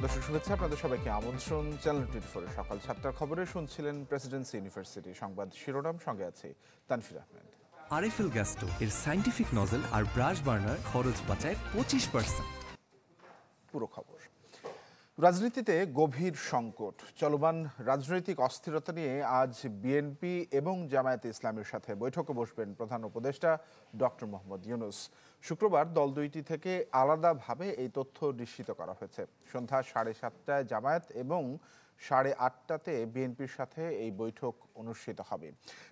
দর্শক শুভেচ্ছা, আপনাদের সবাইকে আমন্ত্রণ চ্যানেল 24 সকাল 7টার খবরে শুনছিলেন প্রেসিডেন্সি ইউনিভার্সিটি সংবাদ শিরোনাম, সঙ্গে আছে তানফির আহমেদ। আরএফএল গ্যাস্টো এর সাইন্টিফিক নজল আর ব্রাশ বার্নার খরচ বাঁচায় 25%। পুরো খবর। রাজনীতিতে গভীর সংকট, চলমান রাজনৈতিক অস্থিরতা নিয়ে আজ বিএনপি এবং জামায়াতে ইসলামের সাথে বৈঠকে বসবেন প্রধান উপদেষ্টা ডক্টর মোহাম্মদ ইউনূস। শুক্রবার দল দুইটি থেকে আলাদাভাবে এই তথ্য নিশ্চিত করা হয়েছে। সন্ধ্যা 7:30টায় জামায়াত এবং 8:30টাতে বিএনপির সাথে এই বৈঠক অনুষ্ঠিত হবে।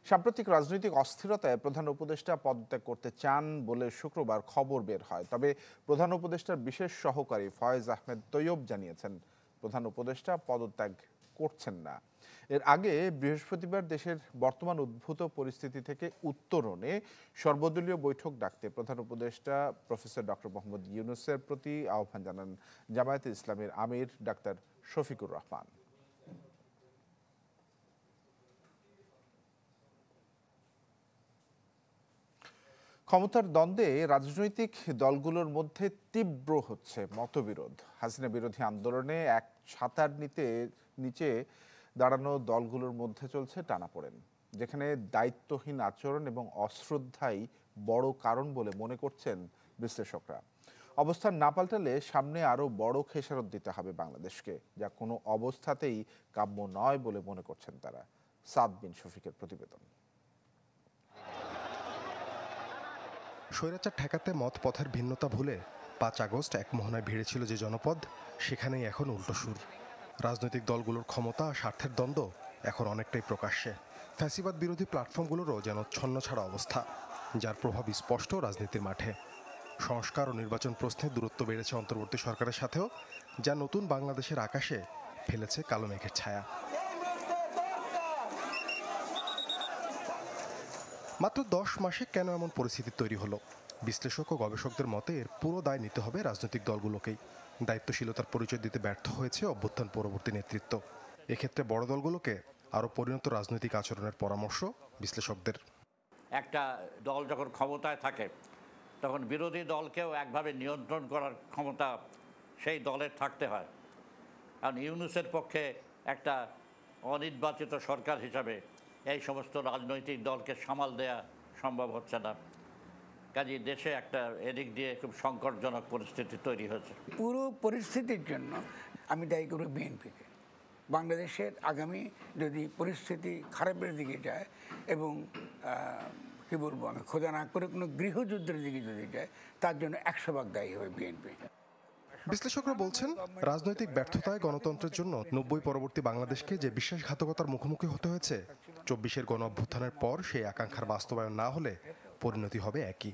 সাম্প্রতিক রাজনৈতিক অস্থিরতায় প্রধান উপদেষ্টা পদত্যাগ করতে চান বলে শুক্রবার খবর বের হয়। তবে প্রধান উপদেষ্টার বিশেষ সহকারী ফয়েজ আহমেদ তৈয়ব জানিয়েছেন প্রধান উপদেষ্টা পদত্যাগ করছেন না। এর আগে বৃহস্পতিবার দেশের বর্তমান উদ্ভূত পরিস্থিতি থেকে উত্তরণে সর্বদলীয় বৈঠক ডাকতে প্রধান উপদেষ্টা প্রফেসর ডক্টর মোহাম্মদ ইউনূসের প্রতি আহ্বান জানান জামায়াতে ইসলামের আমির ডাক্তার শফিকুর রহমান। ক্ষমতার দ্বন্দ্বে রাজনৈতিক দলগুলোর মধ্যে তীব্র হচ্ছে মতবিরোধ। হাসিনা বিরোধী আন্দোলনে এক ছাতার নিচে দাঁড়ানো দলগুলোর মধ্যে চলছে টানাপোড়েন, যেখানে দায়িত্বহীন আচরণ এবং অশ্রদ্ধাই বড় কারণ বলে মনে করছেন বিশ্লেষকরা। অবস্থান না পাল্টালে সামনে আরও বড় খেসারত দিতে হবে বাংলাদেশকে, যা কোনো অবস্থাতেই কাম্য নয় বলে মনে করছেন তারা। সাদ বিন শফিকের প্রতিবেদন। স্বৈরাচার ঠেকাতে মত পথের ভিন্নতা ভুলে 5 আগস্ট এক মোহনায় ভিড়েছিল যে জনপদ, সেখানেই এখন উল্টো সুর। রাজনৈতিক দলগুলোর ক্ষমতা আর স্বার্থের দ্বন্দ্ব এখন অনেকটাই প্রকাশ্যে। ফ্যাসিবাদ বিরোধী প্ল্যাটফর্মগুলোরও যেন ছন্নছাড়া অবস্থা, যার প্রভাব স্পষ্ট রাজনীতির মাঠে। সংস্কার ও নির্বাচন প্রশ্নে দূরত্ব বেড়েছে অন্তর্বর্তী সরকারের সাথেও, যা নতুন বাংলাদেশের আকাশে ফেলেছে কালো মেঘের ছায়া। মাত্র 10 মাসে কেন এমন পরিস্থিতি তৈরি হলো? বিশ্লেষক ও গবেষকদের মতে এর পুরো দায় নিতে হবে রাজনৈতিক দলগুলোকেই। দায়িত্বশীলতার পরিচয় দিতে ব্যর্থ হয়েছে অভ্যুত্থান পরবর্তী নেতৃত্ব। এক্ষেত্রে বড় দলগুলোকে আরও পরিণত রাজনৈতিক আচরণের পরামর্শ বিশ্লেষকদের। একটা দল যখন ক্ষমতায় থাকে তখন বিরোধী দলকেও একভাবে নিয়ন্ত্রণ করার ক্ষমতা সেই দলের থাকতে হয়। কারণ ইউনূসের পক্ষে একটা অনির্বাচিত সরকার হিসাবে এই সমস্ত রাজনৈতিক দলকে সামাল দেয়া সম্ভব হচ্ছে না। কাজেই দেশে একটা এদিক দিয়ে খুব সংকটজনক পরিস্থিতি তৈরি হয়েছে। পুরো পরিস্থিতির জন্য আমি দায়ী করব বিএনপিকে। বাংলাদেশের আগামী যদি পরিস্থিতি খারাপের দিকে যায় এবং কি বলবো আমি, খোদা না করে কোনো গৃহযুদ্ধের দিকে যদি যায়, তার জন্য 100 ভাগ দায়ী হবে বিএনপি। বিশ্লেষকরা বলছেন, রাজনৈতিক ব্যর্থতায় গণতন্ত্রের জন্য 90 পরবর্তী বাংলাদেশকে যে বিশ্বাসঘাতকতার মুখোমুখি হতে হয়েছে, 24-এর গণ অভ্যুত্থানের পর সেই আকাঙ্ক্ষার বাস্তবায়ন না হলে পরিণতি হবে একই।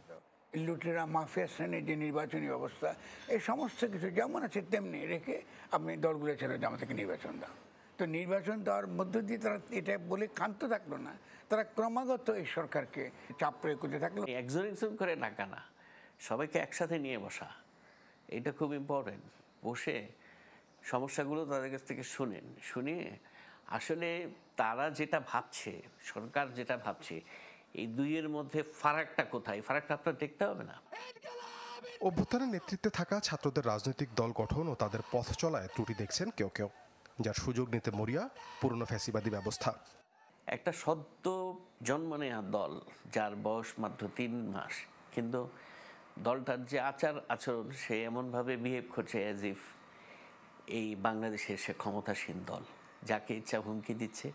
লুটেরা মাফিয়া শ্রেণীর যে নির্বাচনী ব্যবস্থা, এই সমস্ত কিছু যেমন আছে তেমনি রেখে আপনি দলগুলো ছেড়ে জামাত থেকে নির্বাচন দাও। তো নির্বাচন দেওয়ার মধ্য দিয়ে তারা এটা বলে ক্ষান্ত থাকলো না, তারা ক্রমাগত এই সরকারকে চাপ প্রয়োগ করতে থাকলো। একজন করে ডাকা না, সবাইকে একসাথে নিয়ে বসা, এটা খুব ইম্পর্টেন্ট। বসে সমস্যাগুলো তাদের কাছ থেকে শুনিয়ে আসলে তারা যেটা ভাবছে, সরকার যেটা ভাবছে, এই দুইয়ের মধ্যে ফারাকটা কোথায়, ফারাকটা আপনার দেখতে হবে না। অভ্যুত্থানের নেতৃত্বে থাকা ছাত্রদের রাজনৈতিক দল গঠন ও তাদের পথ চলায় ত্রুটি দেখছেন কেউ কেউ, যার সুযোগ নিতে মরিয়া পুরনো ফ্যাসিবাদী ব্যবস্থা। একটা সদ্য জন্ম নেওয়া দল, যার বয়স মাত্র 3 মাস, কিন্তু দলটার যে আচরণ, সে এমনভাবে বিহেভ করছে অ্যাজ ইফ এই বাংলাদেশের সে ক্ষমতাসীন দল, যাকে ইচ্ছা হুমকি দিচ্ছে,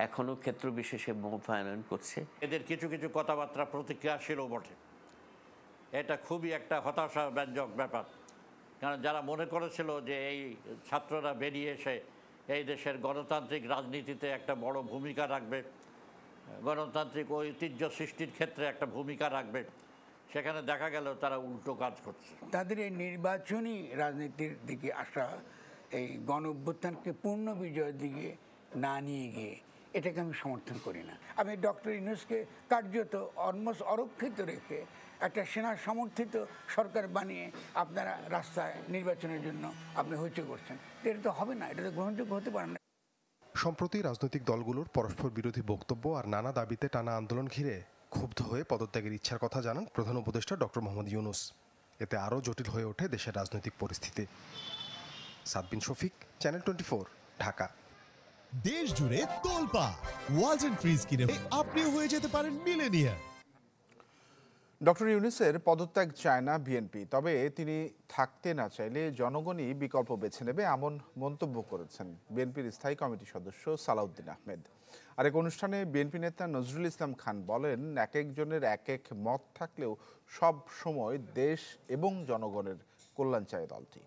এখনও ক্ষেত্র বিশেষে মোতায়েন করছে। এদের কিছু কিছু কথাবার্তা প্রতিক্রিয়াশীলও বটে। এটা খুবই একটা হতাশাব্যঞ্জক ব্যাপার। কারণ যারা মনে করেছিল যে এই ছাত্ররা বেরিয়ে এসে এই দেশের গণতান্ত্রিক রাজনীতিতে একটা বড় ভূমিকা রাখবে, গণতান্ত্রিক ঐতিহ্য সৃষ্টির ক্ষেত্রে একটা ভূমিকা রাখবে, সেখানে দেখা গেল তারা উল্টো কাজ করছে। তাদের এই নির্বাচনী রাজনীতির দিকে আসা, এই গণ অভ্যুত্থানকে পূর্ণ বিজয়ের দিকে না নিয়ে গিয়ে, এটাকে আমি সমর্থন করি না। আমি ডক্টর ইউনূসকে কার্যত অলমোস্ট অরক্ষিত রেখে একটা সেনা সমর্থিত সরকার বানিয়ে আপনারা রাস্তায় নির্বাচনের জন্য আপনি হইচই করছেন, এটা তো হবে না, এটা তো গ্রহণযোগ্য হতে পারে না। সম্প্রতি রাজনৈতিক দলগুলোর পরস্পর বিরোধী বক্তব্য আর নানা দাবিতে টানা আন্দোলন ঘিরে ক্ষুব্ধ হয়ে পদত্যাগের ইচ্ছার কথা জানান প্রধান উপদেষ্টা ডক্টর মোহাম্মদ ইউনূস। এতে আরও জটিল হয়ে ওঠে দেশের রাজনৈতিক পরিস্থিতি। সাদবিন শফিক, চ্যানেল 24, ঢাকা। দেশ জুড়ে তোলপা ওয়ালটন ফ্রিজ কিনে আপনিও হয়ে যেতে পারেন মিলেনিয়ার। ডক্টর ইউনূসের পদত্যাগ চায় না বিএনপি, তবে তিনি থাকতে না চাইলে জনগণই বিকল্প বেছে নেবে, এমন মন্তব্য করেছেন বিএনপির স্থায়ী কমিটির সদস্য সালাউদ্দিন আহমেদ। আরেক অনুষ্ঠানে বিএনপি নেতা নজরুল ইসলাম খান বলেন, এক একজনের এক এক মত থাকলেও সব সময় দেশ এবং জনগণের কল্যাণ চায় দলটি।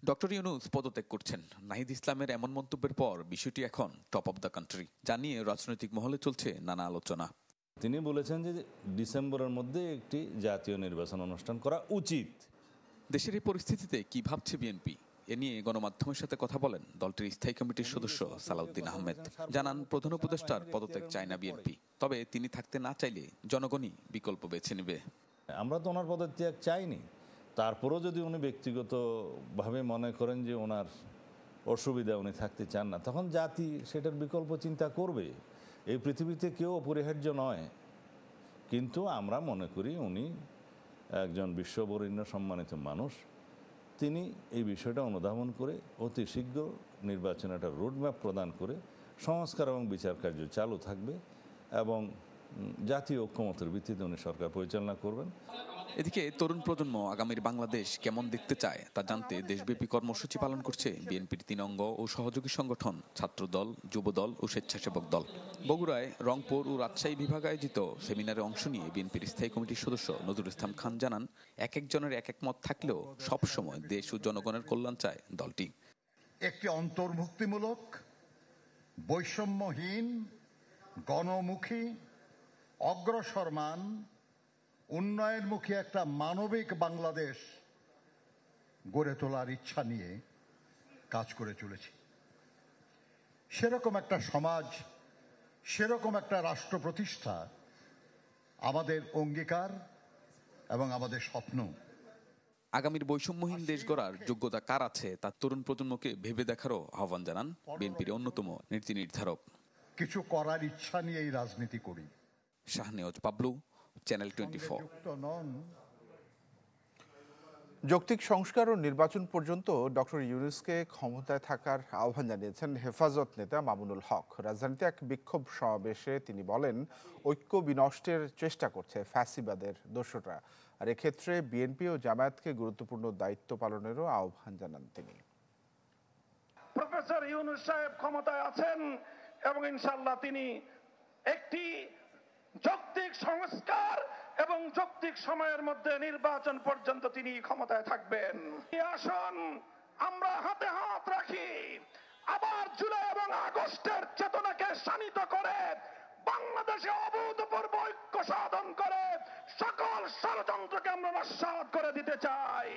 ডক্টর ইউনূস পদত্যাগ করছেন, নাহিদ ইসলামের এমন মন্তব্যের পর বিষয়টি এখন টপ অব দ্য কান্ট্রি জানিয়ে রাজনৈতিক মহলে চলছে নানা আলোচনা। তিনি বলেছেন যে ডিসেম্বরের মধ্যে একটি জাতীয় নির্বাচন অনুষ্ঠান করা উচিত। দেশের এই পরিস্থিতিতে কি ভাবছে বিএনপি, এ নিয়ে গণমাধ্যমের সাথে কথা বলেন দলটির স্থায়ী কমিটির সদস্য সালাউদ্দিন আহমেদ। জানান, প্রধান উপদেষ্টার পদত্যাগ চায় না বিএনপি, তবে তিনি থাকতে না চাইলে জনগণই বিকল্প বেছে নেবে। আমরা তো ওনার পদত্যাগ চাইনি, তারপরেও যদি উনি ব্যক্তিগতভাবে মনে করেন যে ওনার অসুবিধা, উনি থাকতে চান না, তখন জাতি সেটার বিকল্প চিন্তা করবে। এই পৃথিবীতে কেউ অপরিহার্য নয়, কিন্তু আমরা মনে করি উনি একজন বিশ্ববরেণ্য সম্মানিত মানুষ। তিনি এই বিষয়টা অনুধাবন করে অতি শীঘ্র নির্বাচনে একটা রোডম্যাপ প্রদান করে সংস্কার এবং বিচার কার্য চালু থাকবে এবং জাতীয় ঐক্যমতের ভিত্তিতে উনি সরকার পরিচালনা করবেন। এদিকে তরুণ প্রজন্ম আগামীর বাংলাদেশ কেমন দেখতে চায় তা জানতে দেশব্যাপী কর্মসূচি পালন করছে বিএনপির 3 অঙ্গ ও সহযোগী সংগঠন ছাত্রদল, যুবদল ও স্বেচ্ছাসেবক দল। বগুড়ায়, রংপুর ও রাজশাহী বিভাগ আয়োজিত সেমিনারে অংশ নিয়ে বিএনপির স্থায়ী কমিটির সদস্য নজরুল ইসলাম খান জানান, এক একজনের এক এক মত থাকলেও সবসময় দেশ ও জনগণের কল্যাণ চায় দলটি। একটি অন্তর্ভুক্তিমূলক, বৈষম্যহীন, গণমুখী, অগ্রসরমান, উন্নয়নমুখী একটা মানবিক বাংলাদেশ গড়ে তোলার ইচ্ছা নিয়ে কাজ করে চলেছি। সেরকম একটা সমাজ, সেরকম একটা রাষ্ট্র প্রতিষ্ঠা আমাদের অঙ্গীকার এবং আমাদের স্বপ্ন। আগামীর বৈষম্যহীন দেশ গড়ার যোগ্যতা কার আছে তা তরুণ প্রজন্মকে ভেবে দেখারও আহ্বান জানান বিএনপির অন্যতম নীতি নির্ধারক। কিছু করার ইচ্ছা নিয়ে এই রাজনীতি করি। শাহনেওয়াজ পাবলু, চ্যানেল 24। যৌক্তিক সংস্কার ও নির্বাচন পর্যন্ত ডক্টর ইউনূসকে ক্ষমতায় থাকার আহ্বান জানিয়েছেন হেফাজত নেতা মামুনুল হক। রাজধানীতে এক বিক্ষোভ সমাবেশে তিনি বলেন, ঐক্য বিনষ্টের চেষ্টা করছে ফ্যাসিবাদের দোসররা, আর এক্ষেত্রে বিএনপি ও জামায়াতকে গুরুত্বপূর্ণ দায়িত্ব পালনেরও আহ্বান জানান তিনি। প্রফেসর ইউনূস সাহেব ক্ষমতায় আছেন এবং ইনশাআল্লাহ তিনি একটি যৌক্তিক সংস্কার এবং যৌক্তিক সময়ের মধ্যে নির্বাচন পর্যন্ত তিনি ক্ষমতায় থাকবেন। আসুন আমরা হাতে হাত রাখি, আবার জুলাই এবং আগস্টের চেতনাকে শানিত করে বাংলাদেশে অভূতপূর্ব ঐক্য সাধন করে সকল ষড়যন্ত্রকে আমরা নস্যাৎ করে দিতে চাই।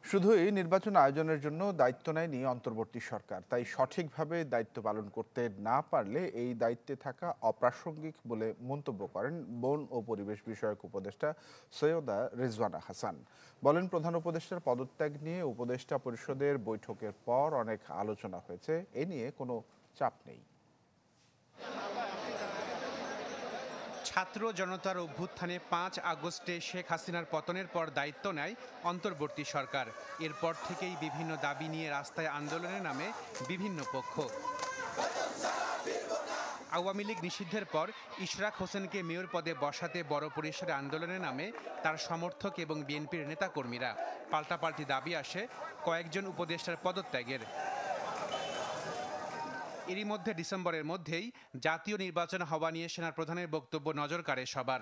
শুধুই নির্বাচন আয়োজনের জন্য দায়িত্ব নেয়নি অন্তর্বর্তী সরকার, তাই সঠিকভাবে দায়িত্ব পালন করতে না পারলে এই দায়িত্বে থাকা অপ্রাসঙ্গিক বলে মন্তব্য করেন বন ও পরিবেশ বিষয়ক উপদেষ্টা সৈয়দা রিজওয়ানা হাসান। বলেন, প্রধান উপদেষ্টার পদত্যাগ নিয়ে উপদেষ্টা পরিষদের বৈঠকের পর অনেক আলোচনা হয়েছে, এ নিয়ে কোনো চাপ নেই। ছাত্র জনতার অভ্যুত্থানে 5 আগস্টে শেখ হাসিনার পতনের পর দায়িত্ব নেয় অন্তর্বর্তী সরকার। এরপর থেকেই বিভিন্ন দাবি নিয়ে রাস্তায় আন্দোলনের নামে বিভিন্ন পক্ষ। আওয়ামী লীগ নিষিদ্ধের পর ইশরাক হোসেনকে মেয়র পদে বসাতে বড় পরিসরে আন্দোলনের নামে তার সমর্থক এবং বিএনপির নেতাকর্মীরা। পাল্টাপাল্টি দাবি আসে কয়েকজন উপদেষ্টার পদত্যাগের। এরই মধ্যে ডিসেম্বরের মধ্যেই জাতীয় নির্বাচন হওয়া নিয়ে সেনাপ্রধানের বক্তব্য নজর কাড়ে সবার।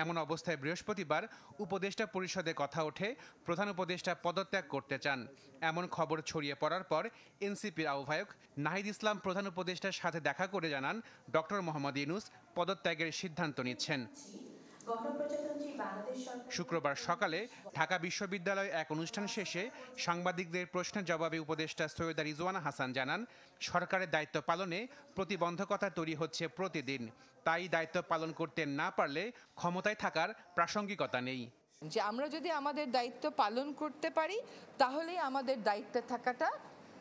এমন অবস্থায় বৃহস্পতিবার উপদেষ্টা পরিষদে কথা ওঠে প্রধান উপদেষ্টা পদত্যাগ করতে চান। এমন খবর ছড়িয়ে পড়ার পর এনসিপির আহ্বায়ক নাহিদ ইসলাম প্রধান উপদেষ্টার সাথে দেখা করে জানান, ডক্টর মোহাম্মদ ইউনূস পদত্যাগের সিদ্ধান্ত নিচ্ছেন। শুক্রবার সকালে ঢাকা বিশ্ববিদ্যালয়ে এক অনুষ্ঠান শেষে সাংবাদিকদের প্রশ্নের জবাবে উপদেষ্টা সৈয়দা রিজওয়ানা হাসান জানান, সরকারের দায়িত্ব পালনে প্রতিবন্ধকতা তৈরি হচ্ছে প্রতিদিন, তাই দায়িত্ব পালন করতে না পারলে ক্ষমতায় থাকার প্রাসঙ্গিকতা নেই। যে আমরা যদি আমাদের দায়িত্ব পালন করতে পারি তাহলেই আমাদের দায়িত্বে থাকাটা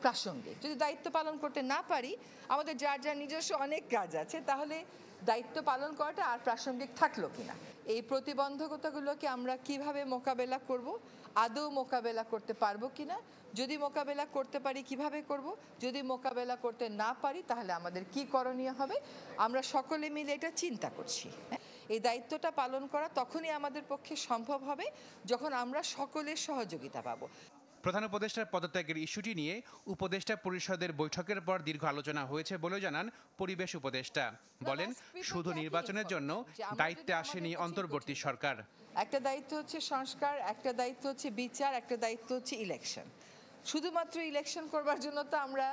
প্রাসঙ্গিক। যদি দায়িত্ব পালন করতে না পারি, আমাদের যার যার নিজস্ব অনেক কাজ আছে, তাহলে দায়িত্ব পালন করাটা আর প্রাসঙ্গিক থাকলো কিনা। এই প্রতিবন্ধকতাগুলোকে আমরা কিভাবে মোকাবেলা করব, আদৌ মোকাবেলা করতে পারবো কিনা, যদি মোকাবেলা করতে পারি কিভাবে করব, যদি মোকাবেলা করতে না পারি তাহলে আমাদের কি করণীয় হবে, আমরা সকলে মিলে এটা চিন্তা করছি। এই দায়িত্বটা পালন করা তখনই আমাদের পক্ষে সম্ভব হবে যখন আমরা সকলের সহযোগিতা পাবো। প্রধান উপদেষ্টার পদত্যাগের ইস্যুটি নিয়ে উপদেষ্টা পরিষদের বৈঠকের পর দীর্ঘ আলোচনা হয়েছে বলে জানান পরিবেশ উপদেষ্টা। বলেন, শুধু নির্বাচনের জন্য দায়িত্বে আসেনি অন্তর্বর্তী সরকার। একটা দায়িত্ব হচ্ছে সংস্কার, একটা দায়িত্ব হচ্ছে বিচার, একটা দায়িত্ব হচ্ছে ইলেকশন। শুধুমাত্র ইলেকশন করবার জন্য তো আমরা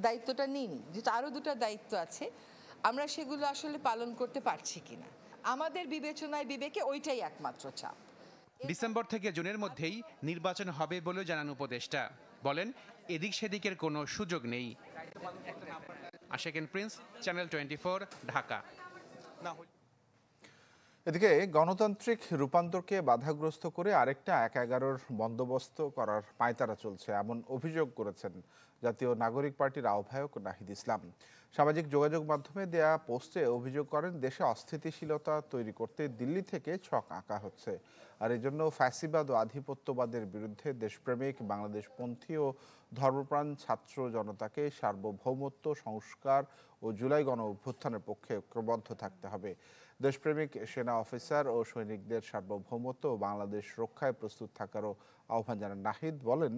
দায়িত্বটা নিইনি, যেহেতু আরও দুটো দায়িত্ব আছে, আমরা সেগুলো আসলে পালন করতে পারছি কিনা। আমাদের বিবেচনায় বিবেকে ওইটাই একমাত্র চাপ। ডিসেম্বর থেকে জুনের মধ্যেই নির্বাচন হবে বলে জানান উপদেষ্টা। বলেন, এদিক সেদিকের কোনো সুযোগ নেই। আশিকুন প্রিন্স, চ্যানেল 24, ঢাকা। এদিকে গণতান্ত্রিক রূপান্তরকে বাধাগ্রস্ত করে আরেকটা ১/১১ বন্দোবস্ত করার পায়তারা চলছে, এমন অভিযোগ করেছেন জাতীয় নাগরিক পার্টির আহ্বায়ক নাহিদ ইসলাম। সামাজিক যোগাযোগ মাধ্যমে দেয়া পোস্টে অভিযোগ করেন, দেশে অস্থিতিশীলতা তৈরি করতে দিল্লি থেকে ছক আঁকা হচ্ছে, আর এজন্য ফ্যাসিবাদ ও আধিপত্যবাদের বিরুদ্ধে দেশপ্রেমিক বাংলাদেশপন্থী ও ধর্মপ্রাণ ছাত্র জনতাকে সার্বভৌমত্ব, সংস্কার ও জুলাই গণ অভ্যুত্থানের পক্ষে ঐক্যবদ্ধ থাকতে হবে। দেশপ্রেমিক সেনা অফিসার ও সৈনিকদের সার্বভৌমত্ব ও বাংলাদেশ রক্ষায় প্রস্তুত থাকারও আহ্বান জানান নাহিদ। বলেন,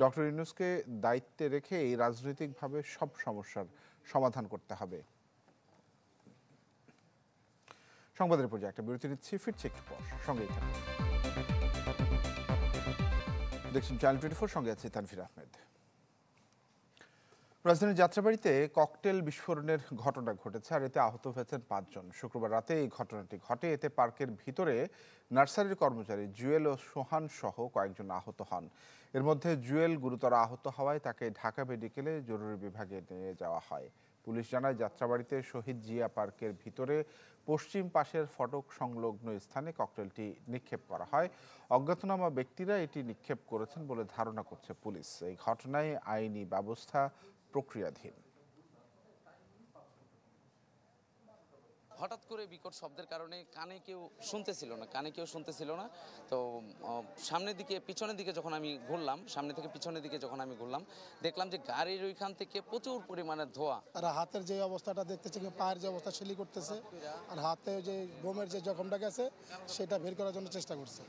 ডক্টর ইউনূসকে দায়িত্বে রেখে এই রাজনৈতিকভাবে সব সমস্যার সমাধান করতে হবে। সংবাদের পর্যায়ে একটা বিরতি নিচ্ছি, ফিরছি একটু পর, সঙ্গেই থাকুন। দেখছেন চ্যানেল 24, সঙ্গে আছে তানভীর আহমেদ। রাজধানীর যাত্রাবাড়িতে ককটেল বিস্ফোরণের ঘটনা ঘটেছে, আর এতে আহত হয়েছেন 5 জন। শুক্রবার রাতে এই ঘটনাটি ঘটে। এতে পার্কের ভিতরে নার্সারির কর্মচারী জুয়েল ও সোহান সহ কয়েকজন আহত হন। এর মধ্যে জুয়েল গুরুতর আহত হওয়ায় তাকে ঢাকা মেডিকেলে জরুরি বিভাগে নিয়ে যাওয়া হয়। পুলিশ জানায়, যাত্রাবাড়িতে শহীদ জিয়া পার্কের ভিতরে পশ্চিম পাশের ফটক সংলগ্ন স্থানে ককটেলটি নিক্ষেপ করা হয়। অজ্ঞাতনামা ব্যক্তিরা এটি নিক্ষেপ করেছেন বলে ধারণা করছে পুলিশ। এই ঘটনায় আইনি ব্যবস্থা প্রক্রিয়াধীন। হঠাৎ করে বিকট শব্দের কারণে কানে কেউ শুনতেছিল না। তো সামনের দিকে পিছনের দিকে যখন আমি ঘুরলাম, সামনে থেকে পিছনের দিকে যখন আমি ঘুরলাম, দেখলাম যে গাড়ির ওইখান থেকে প্রচুর পরিমাণে ধোঁয়া। আর হাতের যে অবস্থাটা দেখতেছে, পায়ের যে অবস্থা শিলি করতেছে, আর হাতে যে বোমের যে জখমটা গেছে সেটা বের করার জন্য চেষ্টা করছে।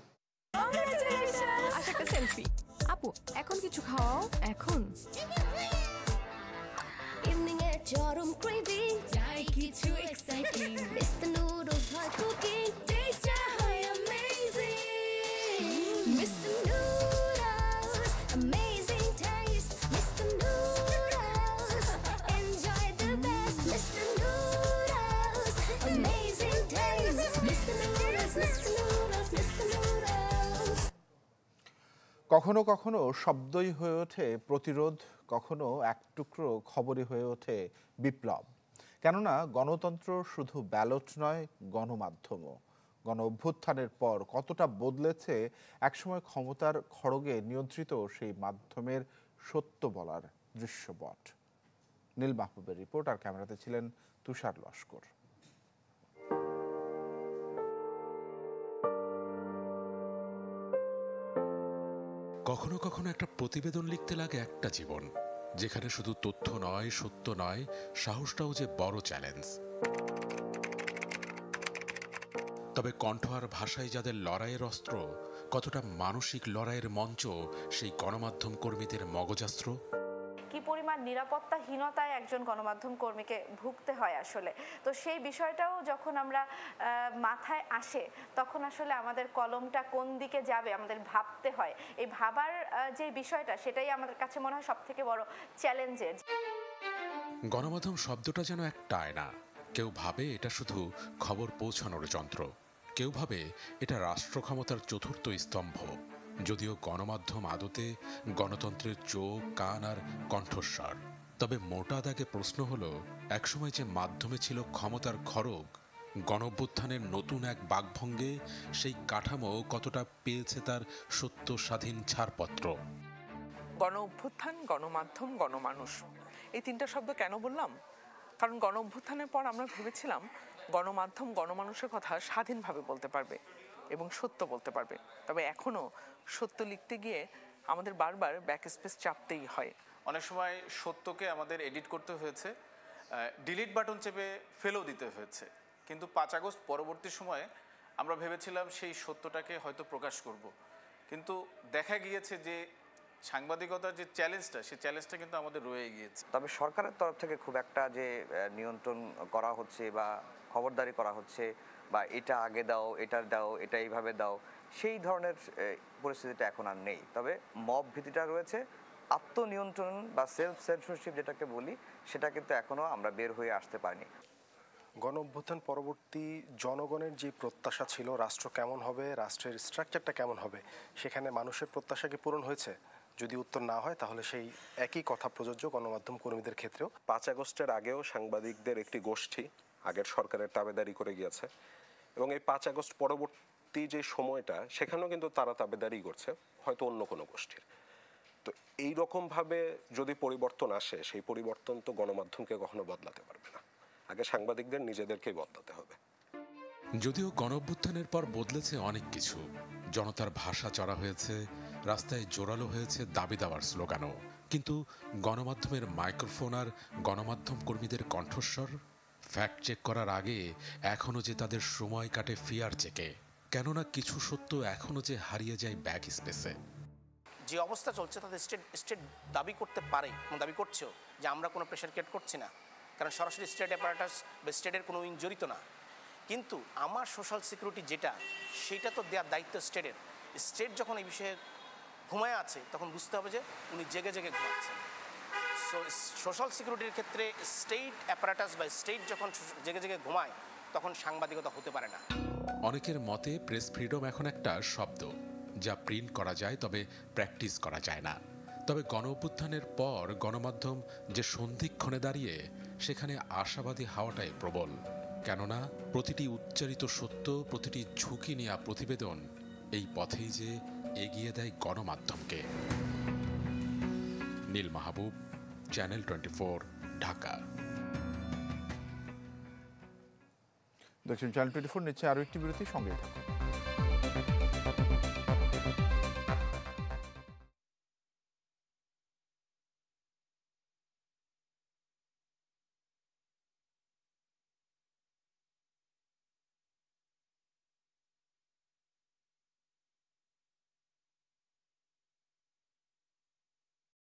সেলফি আপু, এখন কিছু খাওয়াও। এখন চরম ক্রেভিং, চাই কিছু এক্সাইটিং, মিস্টার নুডলস হয় কুকিং, টেস্টটা হয় amazing, mister noodles amazing test, mister noodles enjoy the best, mister noodles amazing test, mister noodles, mister noodles, mister noodles. কখনো কখনো শব্দই হয়ে ওঠে প্রতিরোধ, কখনো এক টুকরো খবরই হয়ে ওঠে বিপ্লব। কেননা গণতন্ত্র শুধু ব্যালট নয়, গণমাধ্যমও। গণ অভ্যুত্থানের পর কতটা বদলেছে একসময় ক্ষমতার খড়গে নিয়ন্ত্রিত সেই মাধ্যমের সত্য বলার দৃশ্যপট। নীল মাহবুবের রিপোর্ট, আর ক্যামেরাতে ছিলেন তুষার লস্কর। কখনো কখনো একটা প্রতিবেদন লিখতে লাগে একটা জীবন, যেখানে শুধু তথ্য নয়, সত্য নয়, সাহসটাও যে বড় চ্যালেঞ্জ। তবে কণ্ঠ আর ভাষায় যাদের লড়াইয়ের অস্ত্র, কতটা মানসিক লড়াইয়ের মঞ্চ সেই গণমাধ্যম কর্মীদের মগজাস্ত্র। কি পরিমাণ নিরাপত্তাহীনতায় একজন গণমাধ্যম কর্মীকে ভুগতে হয় আসলে। তো সেই বিষয়টাও যখন আমরা মাথায় আসে, তখন আসলে আমাদের কলমটা কোন দিকে যাবে আমাদের ভাবতে হয়। এই ভাবার যে বিষয়টা, সেটাই আমাদের কাছে মনে হয় সবথেকে বড় চ্যালেঞ্জের। গণমাধ্যম শব্দটা যেন একটা আয়না। কেউ ভাবে এটা শুধু খবর পৌঁছানোর যন্ত্র, কেউ ভাবে এটা রাষ্ট্র ক্ষমতার চতুর্থ স্তম্ভ। যদিও গণমাধ্যম আদতে গণতন্ত্রের চোখ, কান আর কণ্ঠস্বর। তবে মোটা দাগে প্রশ্ন হলো, একসময় যে মাধ্যমে ছিল ক্ষমতার খড়গ, গণঅভ্যুত্থানের নতুন এক বাকভঙ্গে সেই কাঠামো কতটা পেয়েছে তার সত্য স্বাধীন ছাড়পত্র। গণ অভ্যুত্থান, গণমাধ্যম, গণমানুষ, এই তিনটা শব্দ কেন বললাম? কারণ গণ অভ্যুত্থানের পর আমরা ভেবেছিলাম গণমাধ্যম গণমানুষের কথা স্বাধীনভাবে বলতে পারবে এবং সত্য বলতে পারবে। তবে এখনও সত্য লিখতে গিয়ে আমাদের বারবার ব্যাক স্পেস চাপতেই হয়। অনেক সময় সত্যকে আমাদের এডিট করতে হয়েছে, ডিলিট বাটন চেপে ফেলেও দিতে হয়েছে। কিন্তু 5 আগস্ট পরবর্তী সময়ে আমরা ভেবেছিলাম সেই সত্যটাকে হয়তো প্রকাশ করব, কিন্তু দেখা গিয়েছে যে সাংবাদিকতার যে চ্যালেঞ্জটা, সেই চ্যালেঞ্জটা কিন্তু আমাদের রয়ে গিয়েছে। তবে সরকারের তরফ থেকে খুব একটা যে নিয়ন্ত্রণ করা হচ্ছে বা খবরদারি করা হচ্ছে বা এটা আগে দাও, এটা দাও, এটা এইভাবে দাও, সেই ধরনের পরিস্থিতিটা এখন আর নেই। তবে মব ভীতিটা রয়েছে, আত্মনিয়ন্ত্রণ বা সেলফ সেন্সরশিপ যেটাকে বলি, সেটা কিন্তু এখনও আমরা বের হয়ে আসতে পারিনি। গণ অভ্যুত্থান পরবর্তী জনগণের যে প্রত্যাশা ছিল রাষ্ট্র কেমন হবে, রাষ্ট্রের স্ট্রাকচারটা কেমন হবে, সেখানে মানুষের প্রত্যাশা কি পূরণ হয়েছে? যদি উত্তর না হয় তাহলে সেই একই কথা প্রযোজ্য গণমাধ্যম কর্মীদের ক্ষেত্রেও। 5 আগস্টের আগেও সাংবাদিকদের একটি গোষ্ঠী আগের সরকারের তাবেদারি করে গিয়েছে এবং এই 5 আগস্ট পরবর্তী যে সময়টা, সেখানেও কিন্তু তারা তাবেদারি করছে, হয়তো অন্য কোনো গোষ্ঠীর। তো এই রকমভাবে যদি পরিবর্তন আসে, সেই পরিবর্তন তো গণমাধ্যমকে কখনো বদলাতে পারবে না। আগে সাংবাদিকদের নিজেদেরকেই বদলাতে হবে। যদিও গণঅভ্যুত্থানের পর বদলেছে অনেক কিছু, জনতার ভাষা চড়া হয়েছে, রাস্তায় জোরালো হয়েছে দাবি দেওয়ার স্লোগানও, কিন্তু গণমাধ্যমের মাইক্রোফোন আর গণমাধ্যম কর্মীদের কণ্ঠস্বর ফ্যাক্ট চেক করার আগে এখনও যে তাদের সময় কাটে ফিয়ার চেকে, কেননা কিছু সত্য এখনও যে হারিয়ে যায় ব্যাক স্পেসে। যে অবস্থা চলছে তাতে স্টেট দাবি করতে পারে এবং দাবি করছেও যে আমরা কোনো প্রেশার ক্রিয়েট করছি না, কারণ সরাসরি স্টেট অ্যাপারেটাস বা স্টেটের কোনো উইং জড়িত না। কিন্তু আমার সোশ্যাল সিকিউরিটি যেটা, সেটা তো দেওয়ার দায়িত্ব স্টেটের। স্টেট যখন এই বিষয়ে ঘুমায় আছে, তখন বুঝতে হবে যে উনি জেগে জেগে ঘুমাচ্ছেন। সো সোশ্যাল সিকিউরিটির ক্ষেত্রে স্টেট অ্যাপারেটাস বা স্টেট যখন জেগে জেগে ঘুমায়, তখন সাংবাদিকতা হতে পারে না। অনেকের মতে প্রেস ফ্রিডম এখন একটা শব্দ, যা প্রিন্ট করা যায় তবে প্র্যাকটিস করা যায় না। তবে গণ অভ্যুত্থানের পর গণমাধ্যম যে সন্ধিক্ষণে দাঁড়িয়ে, সেখানে আশাবাদী হাওয়াটাই প্রবল। কেননা প্রতিটি উচ্চারিত সত্য, প্রতিটি ঝুঁকি নেওয়া প্রতিবেদন এই পথেই যে এগিয়ে দেয় গণমাধ্যমকে। নীল মাহবুব, চ্যানেল 24, ঢাকা। দক্ষিণ চ্যানেল 24 নিচ্ছে আরও একটি বিরতি, সঙ্গে থাকুন।